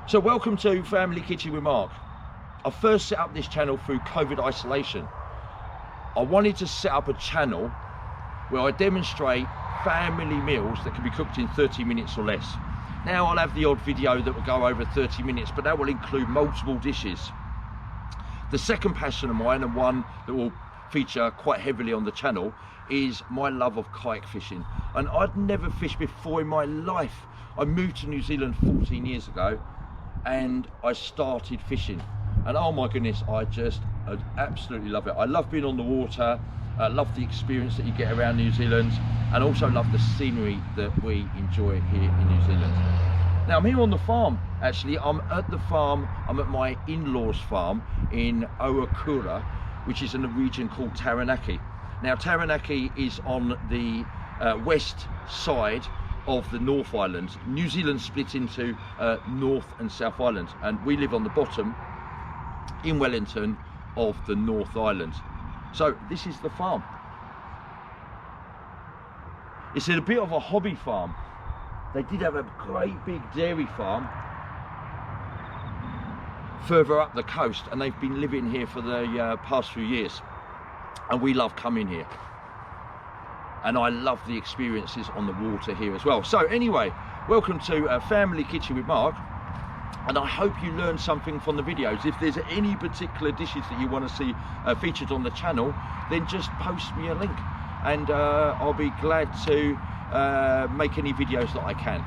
So welcome to Family Kitchen with Mark. I first set up this channel through COVID isolation. I wanted to set up a channel where I demonstrate family meals that can be cooked in 30 minutes or less. Now I'll have the odd video that will go over 30 minutes, but that will include multiple dishes. The second passion of mine, and one that will feature quite heavily on the channel, is my love of kayak fishing. And I'd never fished before in my life. I moved to New Zealand 14 years ago and I started fishing, and oh my goodness, I absolutely love it. I love being on the water, I love the experience that you get around New Zealand, and also love the scenery that we enjoy here in New Zealand. Now I'm here on the farm. Actually, I'm at the farm, I'm at my in-laws farm in Ohakura, which is in a region called Taranaki. Now Taranaki is on the west side of the North Island. New Zealand split into North and South Island, and we live on the bottom in Wellington of the North Island. So this is the farm. It's a bit of a hobby farm. They did have a great big dairy farm further up the coast, and they've been living here for the past few years, and we love coming here. And I love the experiences on the water here as well. So anyway, welcome to Family Kitchen with Mark, and I hope you learned something from the videos. If there's any particular dishes that you want to see featured on the channel, then just post me a link, and I'll be glad to make any videos that I can.